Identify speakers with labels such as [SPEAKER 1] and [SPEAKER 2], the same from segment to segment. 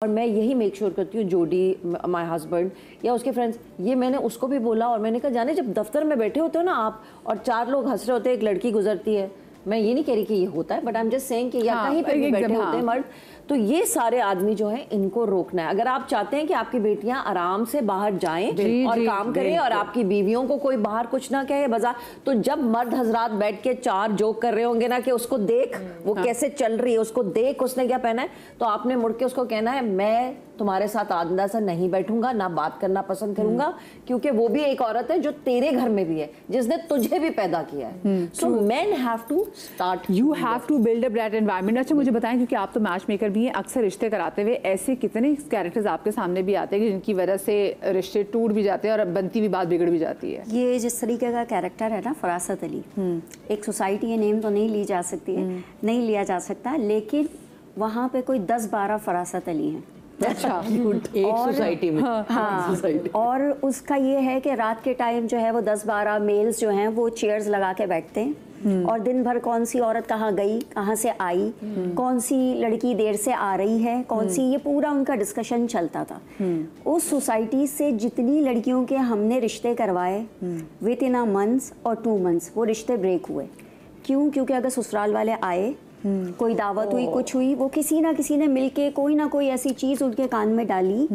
[SPEAKER 1] और मैं यही मेक श्योर करती हूँ, जोडी, माय हस्बैंड या उसके फ्रेंड्स, ये मैंने उसको भी बोला और मैंने कहा जाने जब दफ्तर में बैठे होते हो ना आप और 4 लोग हंस रहे होते हैं, एक लड़की गुजरती है, मैं ये नहीं कह रही कि ये होता है, but I am just saying कि या कहीं पे भी बैठे होते हैं मर्द, तो ये सारे आदमी जो है इनको रोकना है। अगर आप चाहते हैं कि आपकी बेटियां आराम से बाहर जाएं और काम करें और आपकी बीवियों को कोई बाहर कुछ ना कहे बाजार, तो जब मर्द हजरात बैठ के 4 जोक कर रहे होंगे ना कि उसको देख वो कैसे चल रही है, उसको देख उसने क्या पहना है, तो आपने मुड़ के उसको कहना है मैं तुम्हारे साथ आंदा सा नहीं बैठूंगा, ना बात करना पसंद करूंगा, क्योंकि वो भी एक औरत है जो तेरे घर में भी है, जिसने तुझे भी पैदा किया है। So men have to start,
[SPEAKER 2] you have to build up that environment. अच्छा मुझे बताएं, क्योंकि आप तो मैच मेकर भी हैं, अक्सर रिश्ते कराते हुए ऐसे कितने कैरेक्टर्स आपके सामने भी आते हैं कि जिनकी वजह से रिश्ते टूट भी जाते हैं और बनती भी बात बिगड़ भी जाती है?
[SPEAKER 3] ये जिस तरीके का कैरेक्टर है ना फरासत अली, एक सोसाइटी, ये नेम तो नहीं ली जा सकती है, नहीं लिया जा सकता, लेकिन वहाँ पे कोई 10-12 फरासत अली हैं।
[SPEAKER 2] अच्छा
[SPEAKER 1] एक सोसाइटी में।
[SPEAKER 3] हाँ, और उसका ये है कि रात के टाइम जो है वो 10-12 मेल्स जो हैं वो चेयर्स लगा के बैठते हैं और दिन भर कौन सी औरत कहाँ गई, कहाँ से आई, कौन सी लड़की देर से आ रही है, कौन सी, ये पूरा उनका डिस्कशन चलता था। उस सोसाइटी से जितनी लड़कियों के हमने रिश्ते करवाए विद इन अ मंथ्स और 2 मंथ्स वो रिश्ते ब्रेक हुए। क्यों? क्योंकि अगर ससुराल वाले आए, कोई दावत हुई, कुछ हुई, वो किसी ना किसी ने मिलके कोई ना कोई ऐसी चीज उनके कान में डाली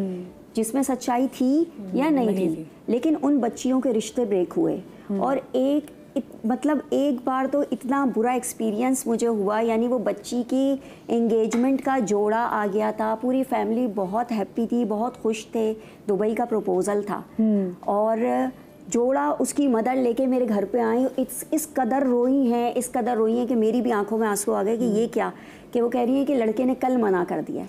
[SPEAKER 3] जिसमें सच्चाई थी या नहीं थी, लेकिन उन बच्चियों के रिश्ते ब्रेक हुए। और मतलब एक बार तो इतना बुरा एक्सपीरियंस मुझे हुआ, यानी वो बच्ची की एंगेजमेंट का जोड़ा आ गया था, पूरी फैमिली बहुत हैप्पी थी, बहुत खुश थे, दुबई का प्रपोजल था और जोड़ा उसकी मदर लेके मेरे घर पे आई, इस कदर रोई हैं, इस कदर रोई हैं कि मेरी भी आंखों में आंसू आ गए कि ये क्या, कि वो कह रही है कि लड़के ने कल मना कर दिया है,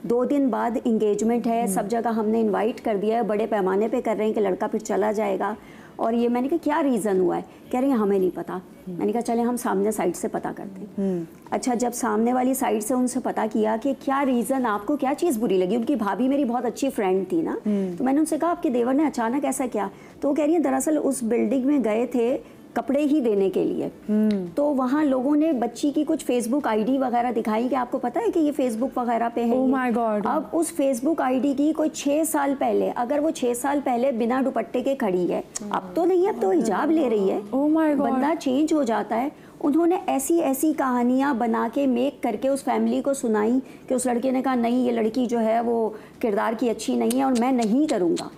[SPEAKER 3] 2 दिन बाद इंगेजमेंट है, सब जगह हमने इनवाइट कर दिया है, बड़े पैमाने पे कर रहे हैं कि लड़का फिर चला जाएगा। और ये मैंने कहा क्या रीज़न हुआ है, कह रही है हमें नहीं पता। मैंने कहा चले हम सामने साइड से पता करते हैं। अच्छा, जब सामने वाली साइड से उनसे पता किया कि क्या रीज़न, आपको क्या चीज़ बुरी लगी, उनकी भाभी मेरी बहुत अच्छी फ्रेंड थी ना, तो मैंने उनसे कहा आपके देवर ने अचानक ऐसा क्या, तो वो कह रही है दरअसल उस बिल्डिंग में गए थे कपड़े ही देने के लिए, तो वहाँ लोगों ने बच्ची की कुछ फेसबुक आईडी वगैरह दिखाई कि आपको पता है कि ये फेसबुक वगैरह पे है।
[SPEAKER 2] Oh my God.
[SPEAKER 3] अब उस फेसबुक आईडी की कोई 6 साल पहले, अगर वो 6 साल पहले बिना दुपट्टे के खड़ी है, अब तो नहीं, अब तो हिजाब ले रही है,
[SPEAKER 2] Oh my God.
[SPEAKER 3] बंदा चेंज हो जाता है। उन्होंने ऐसी ऐसी कहानियाँ बना के मेक करके उस फैमिली को सुनाई कि उस लड़के ने कहा नहीं, ये लड़की जो है वो किरदार की अच्छी नहीं है और मैं नहीं करूँगा।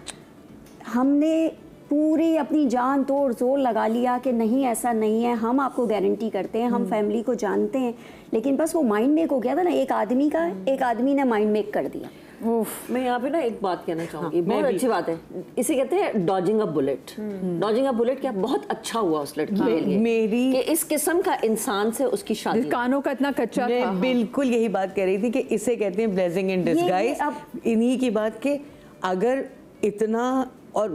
[SPEAKER 3] हमने पूरी अपनी जान तोड़ जोर लगा लिया कि नहीं ऐसा नहीं है, हम आपको गारंटी करते हैं, हम फैमिली को जानते हैं, लेकिन बस वो माइंड मेक हो गया था ना एक आदमी का, एक आदमी ने माइंड मेक कर दिया।
[SPEAKER 1] मैं यहाँ पे ना एक बात कहना चाहूंगी, बहुत अच्छी बात है, इसे कहते हैं dodging a bullet. Dodging a bullet क्या बहुत अच्छा हुआ उस लड़की के लिए,
[SPEAKER 4] मेरी
[SPEAKER 1] कि इस किस्म का इंसान से उसकी शादी,
[SPEAKER 2] कानों का इतना कच्चा था।
[SPEAKER 4] मैं बिल्कुल यही बात कह रही थी कि इसे कहते हैं ब्लेसिंग इन डिस्गाइज। इन्हीं की बात के अगर इतना, और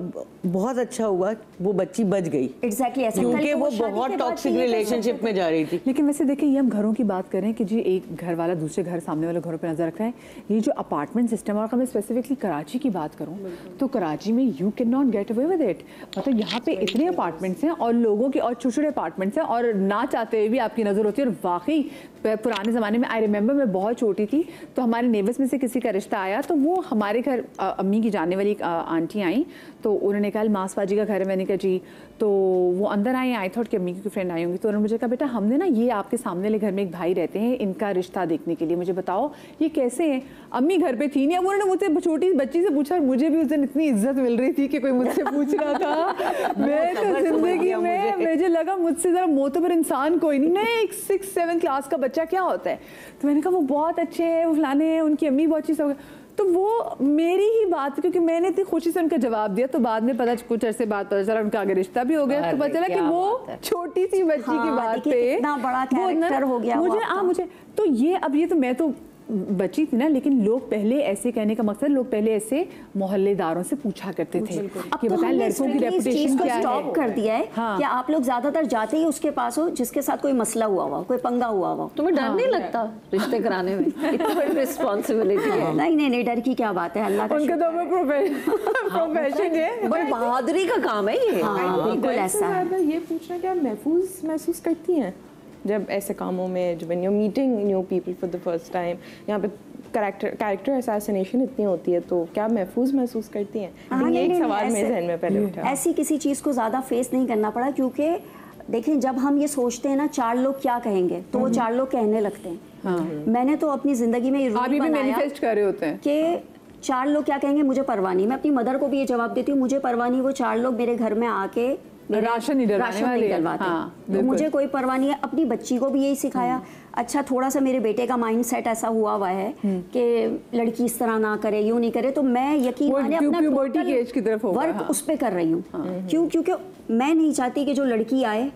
[SPEAKER 4] बहुत अच्छा हुआ वो बच्ची बच गई।
[SPEAKER 3] एग्जैक्टली ऐसा,
[SPEAKER 4] क्योंकि वो बहुत टॉक्सिक रिलेशनशिप में जा रही थी।
[SPEAKER 2] लेकिन वैसे देखिए, ये हम घरों की बात करें कि जी एक घर वाला दूसरे घर, सामने वाले घरों पे नजर रख रहा है, ये जो अपार्टमेंट सिस्टम, और मैं स्पेसिफिकली कराची की बात करूं तो कराची में you can not get away with it. मतलब यहाँ पे इतने अपार्टमेंट्स हैं और लोगों के, और छोटे छोटे अपार्टमेंट्स हैं, और ना चाहते हुए भी आपकी नजर होती है। और वाकई पुराने ज़माने में आई रिमेंबर, मैं बहुत छोटी थी तो हमारे नेबर्स में से किसी का रिश्ता आया, तो वो हमारे घर अम्मी की जानने वाली आंटी आई, तो उन्होंने कहा मांसबाजी का घर है, मैंने कहा जी, तो वो अंदर आए, आई थॉट कि अम्मी की फ्रेंड आई होंगी, तो उन्होंने मुझे कहा बेटा हमने ना ये आपके सामने वाले घर में एक भाई रहते हैं, इनका रिश्ता देखने के लिए, मुझे बताओ ये कैसे है। अम्मी घर पे थी नहीं, अब उन्होंने मुझसे छोटी बच्ची से पूछा, मुझे भी उस दिन इतनी इज्जत मिल रही थी कि कोई मुझसे पूछ रहा था। मैं तो जिंदगी में मुझे लगा मुझसे जरा मोतबर इंसान कोई नहीं, मैं एक 6-7 क्लास का बच्चा क्या होता है। तो मैंने कहा वो बहुत अच्छे हैं, वो फलाने हैं, उनकी अम्मी बहुत अच्छी सब। तो वो मेरी ही बात, क्योंकि मैंने इतनी खुशी से उनका जवाब दिया, तो बाद में पता, कुछ अरसे बाद पता चला उनका आगे रिश्ता भी हो गया, तो पता चला कि वो छोटी सी बच्ची की बात पे
[SPEAKER 3] इतना बड़ा कैरेक्टर हो गया
[SPEAKER 2] मुझे तो ये, अब ये तो मैं तो बची थी ना, लेकिन लोग पहले ऐसे, कहने का मकसद लोग पहले ऐसे मोहल्लेदारों से पूछा करते थे कि बताएं लड़कों की रेपुटेशन क्या है।
[SPEAKER 3] स्टॉप कर दिया है कि आप लोग ज्यादातर जाते ही उसके पास हो जिसके साथ कोई मसला हुआ हुआ, कोई पंगा हुआ हुआ।
[SPEAKER 1] तुम्हें डर नहीं लगता रिश्ते कराने में? इतनी बड़ी रिस्पॉन्सिबिलिटी है।
[SPEAKER 3] नहीं, डर की क्या बात है, अल्लाह का
[SPEAKER 2] उनका तो प्रोफेशन है,
[SPEAKER 1] बड़ी बहादुरी का काम है ये।
[SPEAKER 3] बिल्कुल ऐसा है।
[SPEAKER 5] ये पूछना क्या महफूज महसूस करती हैं जब ऐसे कामों में, जब when you meeting new people for the first time, यहाँ पे कैरेक्टर असैसिनेशन इतनी होती है तो क्या महफूज महसूस करती हैं? ये एक सवाल मेरे जहन में पहले उठा।
[SPEAKER 3] ऐसी किसी चीज़ को ज़्यादा फेस नहीं करना पड़ा, क्योंकि देखें जब हम ये सोचते हैं ना 4 लोग क्या कहेंगे, तो वो 4 लोग कहने लगते हैं। मैंने तो अपनी ज़िंदगी में ये रूल
[SPEAKER 2] अभी भी
[SPEAKER 3] बनाया
[SPEAKER 2] मैनिफेस्ट कर रहे होते हैं
[SPEAKER 3] कि 4 लोग क्या कहेंगे मुझे परवाह नहीं। मैं अपनी मदर को भी ये जवाब देती हूँ, मुझे परवाह नहीं वो 4 लोग मेरे घर में आके
[SPEAKER 2] राशन नहीं डलवाते।
[SPEAKER 3] हाँ, तो मुझे कोई परवाह नहीं है। अपनी बच्ची को भी यही सिखाया। अच्छा, थोड़ा सा मेरे बेटे का माइंड सेट ऐसा हुआ है कि लड़की इस तरह ना करे, यूं नहीं करे, तो मैं यकीन माने अपना वर्क उस पे कर रही हूँ। क्यों? क्योंकि मैं नहीं चाहती कि जो लड़की आए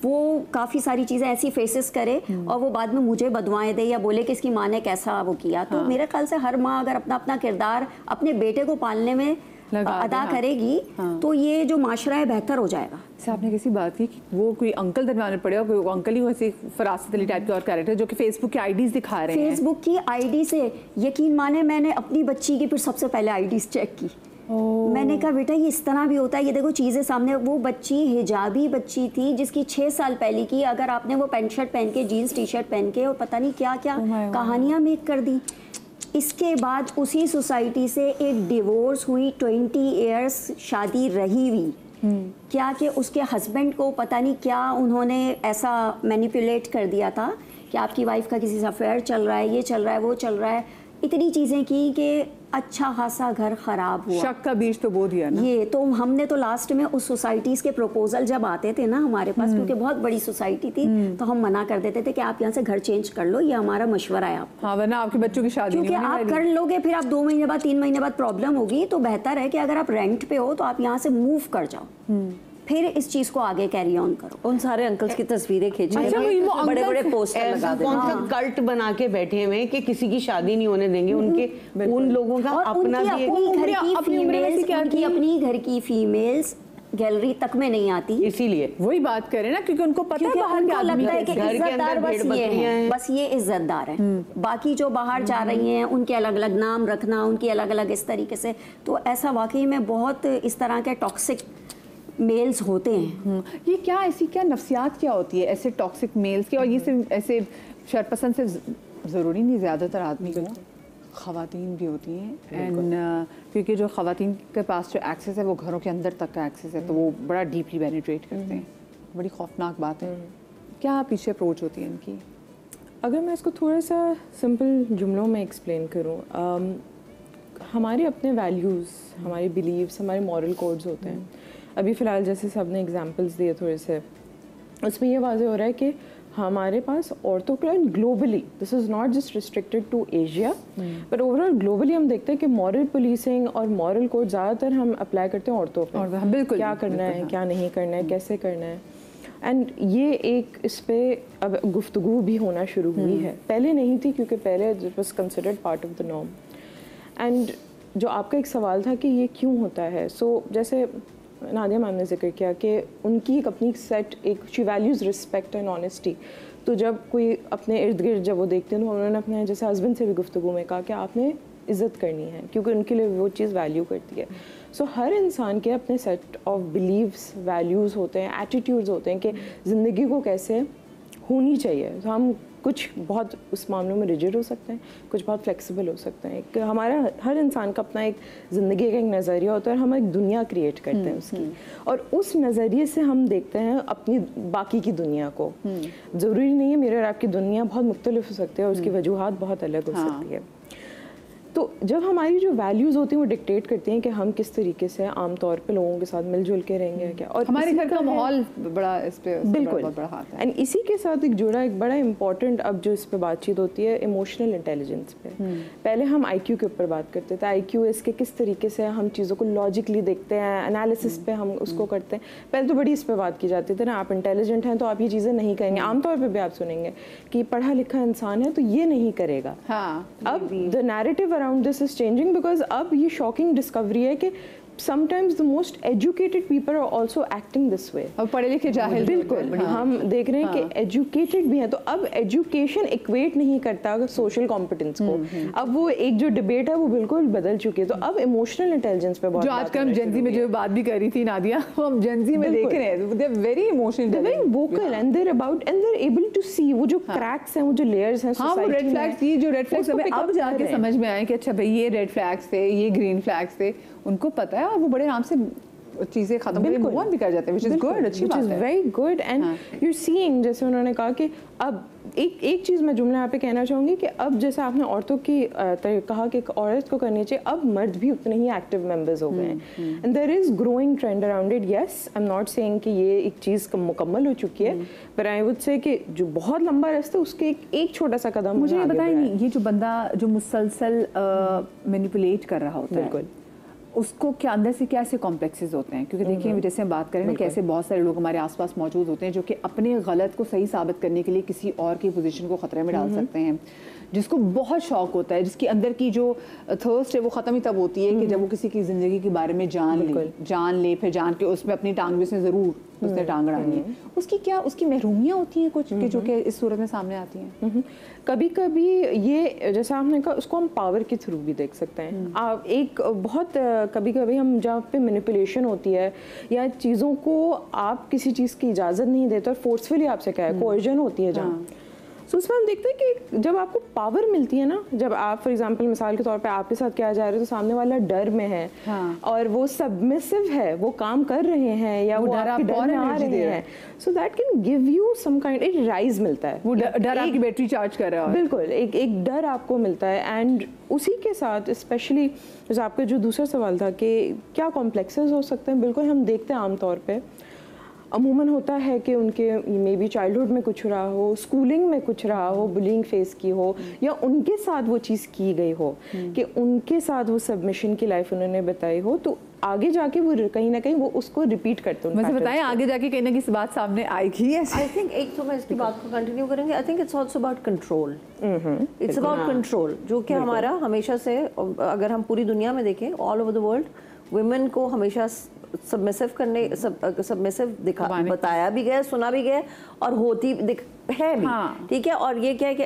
[SPEAKER 3] वो काफ़ी सारी चीज़ें ऐसी फेसेस करे और वो बाद में मुझे बदवाएं दे या बोले कि इसकी माँ ने कैसा वो किया। तो मेरे ख्याल से हर माँ अगर अपना अपना किरदार अपने बेटे को पालने में अदा करेगी तो ये जो माशरा है बेहतर हो जाएगा।
[SPEAKER 2] जैसे आपने किसी बात की कि वो कोई अंकल दरमियान में पड़े और कोई अंकल ही वैसे फरासत अली टाइप के और कैरेक्टर जो कि फेसबुक की आईडीज दिखा रहे हैं।
[SPEAKER 3] फेसबुक की आईडी से यकीन माने मैंने अपनी बच्ची की फिर सबसे पहले आईडीज चेक की। मैंने कहा बेटा ये इस तरह भी होता है, ये देखो चीज़ें सामने। वो बच्ची हिजाबी बच्ची थी जिसकी 6 साल पहले की, अगर आपने वो पैंट शर्ट पहन के जीन्स टी शर्ट पहन के और पता नहीं क्या क्या कहानियाँ मेक कर दी। इसके बाद उसी सोसाइटी से एक डिवोर्स हुई, 20 इयर्स शादी रही हुई। क्या कि उसके हस्बैंड को पता नहीं क्या उन्होंने ऐसा मैनिपुलेट कर दिया था कि आपकी वाइफ का किसी से अफेयर चल रहा है, ये चल रहा है, वो चल रहा है। इतनी चीज़ें की कि अच्छा खासा घर खराब हुआ।
[SPEAKER 2] शक का बीज तो बो दिया ना।
[SPEAKER 3] ये तो हमने तो लास्ट में उस सोसाइटीज़ के प्रपोजल जब आते थे ना हमारे पास, क्योंकि बहुत बड़ी सोसाइटी थी, तो हम मना कर देते थे कि आप यहाँ से घर चेंज कर लो, ये हमारा मशवरा है आप।
[SPEAKER 2] हाँ, वरना आपके बच्चों की शादी
[SPEAKER 3] क्योंकि आप कर लोगे फिर आप 2 महीने बाद 3 महीने बाद प्रॉब्लम होगी। तो बेहतर है कि अगर आप रेंट पे हो तो आप यहाँ से मूव कर जाओ, फिर इस चीज को आगे कैरी ऑन करो।
[SPEAKER 1] उन सारे अंकल्स की तस्वीरें खींच
[SPEAKER 2] अच्छा, वो
[SPEAKER 1] बड़े बड़े पोस्टर लगा दे।
[SPEAKER 4] कौन सा कल्ट बना के बैठे हुए हैं कि किसी की शादी नहीं होने देंगे। उनके उन लोगों का अपना भी
[SPEAKER 3] अपनी घर की फीमेल्स गैलरी तक में नहीं आती।
[SPEAKER 4] इसीलिए
[SPEAKER 2] वही बात करें ना, क्योंकि उनको पता है बाहर के आदमी
[SPEAKER 3] लगता है कि इज्जतदार बस ये है, बस ये इज्जतदार है। बाकी जो बाहर जा रही हैं उनके अलग अलग नाम रखना, उनकी अलग अलग इस तरीके से, तो ऐसा वाकई में बहुत इस तरह के टॉक्सिक मेल्स होते हैं।
[SPEAKER 2] ये क्या ऐसी क्या नफ्सियात क्या होती है ऐसे टॉक्सिक मेल्स की? और ये सिर्फ ऐसे शरपसंद से ज़रूरी नहीं, ज़्यादातर आदमी को ख़वातीन भी होती हैं। एंड क्योंकि जो ख़वातीन के पास जो एक्सेस है वो घरों के अंदर तक का एक्सेस है, तो वो बड़ा डीपली पेनिट्रेट करते हैं। बड़ी खौफनाक बात है। क्या पीछे अप्रोच होती है इनकी?
[SPEAKER 5] अगर मैं इसको थोड़ा सा सिंपल जुमलों में एक्सप्लेन करूँ, हमारे अपने वैल्यूज़, हमारे बिलीव्स, हमारे मॉरल कोड्स होते हैं। अभी फ़िलहाल जैसे सब ने एग्जांपल्स दिए थोड़े से, उसमें ये वाज़ेह हो रहा है कि हमारे पास औरतों के लिए globally, this is not just restricted to Asia but overall globally हम देखते हैं कि मॉरल पुलिसिंग और मॉरल कोड ज़्यादातर हम अप्लाई करते हैं औरतों पर।
[SPEAKER 2] बिल्कुल,
[SPEAKER 5] क्या करना है, क्या नहीं करना है, कैसे करना है। एंड ये एक इस पर अब गुफ्तगू भी होना शुरू हुई है। पहले नहीं थी, क्योंकि पहले it was considered part of the norm. And जो आपका एक सवाल था कि ये क्यों होता है, सो जैसे नादिया मैम ने जिक्र किया कि उनकी एक अपनी सेट एक she values respect and honesty. तो जब कोई अपने इर्द गिर्द जब वो देखते हैं तो उन्होंने अपने जैसे हस्बैंड से भी गुफ्तगू में कहा कि आपने इज़्ज़त करनी है, क्योंकि उनके लिए वो चीज़ वैल्यू करती है। सो हर इंसान के अपने सेट ऑफ बिलीव्स, वैल्यूज़ होते हैं, एटीट्यूड्स होते हैं कि ज़िंदगी को कैसे होनी चाहिए। तो हम कुछ बहुत उस मामलों में रिजिड हो सकते हैं, कुछ बहुत फ्लेक्सिबल हो सकते हैं। कि हमारा हर इंसान का अपना एक ज़िंदगी का एक नज़रिया होता है और हम एक दुनिया क्रिएट करते हैं उसकी, और उस नज़रिए से हम देखते हैं अपनी बाकी की दुनिया को। ज़रूरी नहीं है मेरे और आपकी दुनिया बहुत मुख्तलिफ हो सकती है और उसकी वजूहात बहुत अलग हो सकती है। तो जब हमारी जो वैल्यूज़ होती हैं वो डिक्टेट करती हैं कि हम किस तरीके से आम तौर पे लोगों के साथ मिलजुल के रहेंगे क्या, और
[SPEAKER 2] हमारे घर का माहौल बड़ा इस पे
[SPEAKER 5] बिल्कुल
[SPEAKER 2] बड़ा हाथ है।
[SPEAKER 5] एंड इसी के साथ एक जुड़ा एक बड़ा इंपॉर्टेंट अब जो इस पे बातचीत होती है इमोशनल इंटेलिजेंस पे। पहले हम IQ के ऊपर बात करते थे, IQ इसके किस तरीके से हम चीज़ों को लॉजिकली देखते हैं, एनालिसिस पे हम उसको करते हैं। पहले तो बड़ी इस पे बात की जाती थी ना, आप इंटेलिजेंट हैं तो आप ये चीज़ें नहीं करेंगे। आमतौर पर भी आप सुनेंगे कि पढ़ा लिखा इंसान है तो ये नहीं करेगा।
[SPEAKER 2] हाँ,
[SPEAKER 5] अब the narrative around this is changing because अब ये शॉकिंग डिस्कवरी है कि sometimes the most educated people are also acting this way.
[SPEAKER 2] अब पढ़े लिखे जाहिल
[SPEAKER 5] बिल्कुल हम देख रहे हैं कि एजुकेटेड भी हैं, तो अब एजुकेशन इक्वेट नहीं करता सोशल कॉम्पिटेंस को। अब वो एक जो डिबेट है वो बिल्कुल बदल चुकी है। तो अब इमोशनल इंटेलिजेंस पे बहुत
[SPEAKER 2] जो आजकल हम जेंजी में जो बात भी कर रही थी नादिया, वो हम जेंजी में देख रहे हैं, they are very emotional,
[SPEAKER 5] they very vocal and they are able to see वो जो क्रैक्स हैं, वो जो लेयर्स हैं
[SPEAKER 2] हाँ, वो रेड फ्लैग्स, ये जो रेड फ्लैग्स हमें अब जाके समझ में आए कि अच्छा भाई ये रेड फ्लैग्स थे, ये ग्रीन फ्लैग्स थे, उनको पता है और वो बड़े आराम से चीजें खत्म करके मूव ऑन भी कर जाते हैं, which is good, अच्छी बात है,
[SPEAKER 5] very good. And you are seeing, जैसे उन्होंने कहा कि अब एक चीज़ मैं जुमला यहाँ पे कहना चाहूँगी कि अब जैसे आपने औरतों की कहा कि एक औरत को करनी चाहिए, अब मर्द भी उतने ही एक्टिव मेंबर्स हो गए हैं and there is growing trend around it. Yes, I am not saying कि ये एक चीज़ मुकम्मल हो चुकी है, पर आई वुड से कि जो बहुत लंबा रास्ता उसके एक छोटा सा कदम
[SPEAKER 2] मुझे ये बताइए नहीं, ये जो बंदा जो मुसलसल मैनिपुलेट कर रहा होता है, बिल्कुल उसको क्या अंदर से क्या ऐसे कॉम्प्लेक्सेस होते हैं? क्योंकि देखिए जैसे हम बात करें ना, कैसे बहुत सारे लोग हमारे आसपास मौजूद होते हैं जो कि अपने गलत को सही साबित करने के लिए किसी और की पोजीशन को खतरे में डाल सकते हैं, जिसको बहुत शौक होता है, जिसके अंदर की जो थर्स्ट है वो ख़त्म ही तब होती है कि जब वो किसी की ज़िंदगी के बारे में जान ले, फिर जान के उसमें अपनी टांग भी उसने ज़रूर उसने टांग अड़ानी है। उसकी महरूमियाँ होती हैं कुछ कि जो कि इस सूरत में सामने आती हैं।
[SPEAKER 5] कभी कभी ये जैसा आपने कहा, उसको हम पावर के थ्रू भी देख सकते हैं। एक बहुत कभी कभी हम जहाँ पे मैनिपुलेशन होती है या चीज़ों को आप किसी चीज़ की इजाज़त नहीं देते और फोर्सफुली आपसे क्या है कोर्जन होती है जहाँ, तो उसमें हम देखते हैं कि जब आपको पावर मिलती है ना, जब आप फॉर एग्जांपल मिसाल के तौर पे आपके साथ क्या जा रहा है, तो सामने वाला डर में है और वो सबमिसिव है, वो काम कर रहे हैं या वो आपके डर में आ रहे हैं, so that can give you some kind एक राइज मिलता है,
[SPEAKER 2] वो डर आपकी बैटरी चार्ज कर रहा है,
[SPEAKER 5] बिल्कुल एक डर आपको मिलता है। एंड उसी के साथ स्पेशली जैसे आपका जो दूसरा सवाल था कि क्या कॉम्प्लेक्सेस हो सकते हैं, बिल्कुल हम देखते हैं आमतौर पर अमूमन होता है कि उनके मे बी चाइल्डहुड में कुछ रहा हो, स्कूलिंग में कुछ रहा हो, बुलिंग फेस की हो, या उनके साथ वो चीज़ की गई हो कि उनके साथ वो सबमिशन की लाइफ उन्होंने बताई हो, तो आगे जाके वो कहीं ना कहीं वो उसको रिपीट करते हैं।
[SPEAKER 2] मुझे बताएं आगे जाके कहीं ना किसी बात सामने आएगी।
[SPEAKER 1] आई थिंक एक तो मैं इसकी बात को कंटिन्यू करेंगे, I think it's also about control, it's about control, जो कि हमारा हमेशा से, अगर हम पूरी दुनिया में देखें all over the world, women को हमेशा सबमिसिव करने सबमिसिव बताया भी गया, सुना भी गया और होती है भी, ठीक है। और ये क्या है कि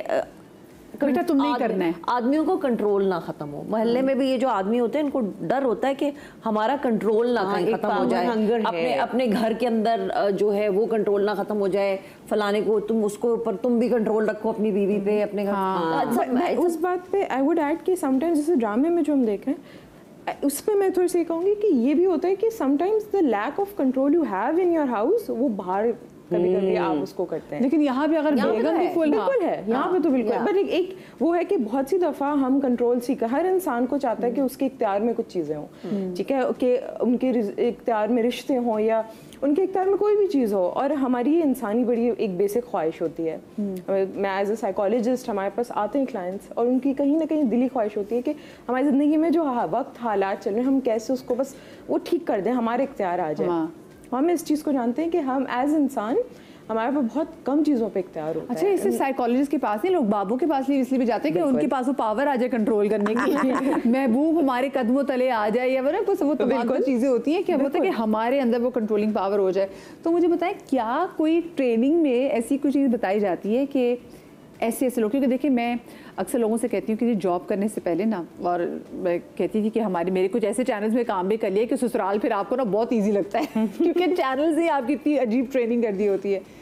[SPEAKER 2] बेटा तुम नहीं करना है,
[SPEAKER 1] आदमियों को कंट्रोल ना खत्म हो। मोहल्ले में भी ये जो आदमी होते हैं इनको डर होता है कि हमारा कंट्रोल ना कहीं खत्म हो जाए, अपने घर के अंदर जो है वो कंट्रोल ना खत्म हो जाए, फलाने को तुम उसको ऊपर तुम भी कंट्रोल रखो अपनी बीवी पे, अपने घर।
[SPEAKER 5] उस बात पे आई वुड ऐड कि समटाइम्स जैसे ड्रामे में जो हम देख रहे हैं उस पर मैं थोड़ी सी कहूँगी कि ये भी होता है कि sometimes the lack of control you have in your house, वो बाहर कभी-कभी आप उसको करते हैं।
[SPEAKER 2] लेकिन यहाँ पे अगर बेगम भी फुल
[SPEAKER 5] बिल्कुल है, यहाँ पे तो बिल्कुल, पर एक वो है कि बहुत सी दफ़ा हम कंट्रोल सीखा, हर इंसान को चाहता है कि उसके इख्तियार में कुछ चीज़ें हों, ठीक है, कि उनके इख्तियार में रिश्ते हों या उनके इख्तियार में कोई भी चीज़ हो, और हमारी ये इंसानी बड़ी एक बेसिक ख्वाहिश होती है। मैं एज ए साइकोलॉजिस्ट हमारे पास आते हैं क्लाइंट्स और उनकी कहीं ना कहीं दिली ख्वाहिश होती है कि हमारी ज़िंदगी में जो वक्त हालात चल रहे हैं हम कैसे उसको बस वो ठीक कर दें, हमारे इख्तियार आ जाए। हम इस चीज़ को जानते हैं कि हम एज इंसान हमारे पास बहुत कम चीज़ों पे इख्तियार होता है।
[SPEAKER 2] अच्छा, इससे साइकोलॉजिस्ट के पास नहीं, लोग बाबू के पास इसलिए भी जाते हैं कि उनके पास वो पावर आ जाए कंट्रोल करने की, महबूब हमारे कदमों तले आ जाए, या वरना कुछ वो तमाम चीज़ें होती हैं कि होता है कि हमारे अंदर वो कंट्रोलिंग पावर हो जाए। तो मुझे बताएं क्या कोई ट्रेनिंग में ऐसी कोई चीज़ बताई जाती है कि ऐसे लोग, क्योंकि देखिए मैं अक्सर लोगों से कहती हूँ कि जॉब करने से पहले ना, और मैं कहती थी कि मेरे कुछ ऐसे चैनल्स में काम भी कर लिया कि ससुराल फिर आपको ना बहुत इजी लगता है क्योंकि चैनल्स ही आपकी इतनी अजीब ट्रेनिंग कर दी होती है।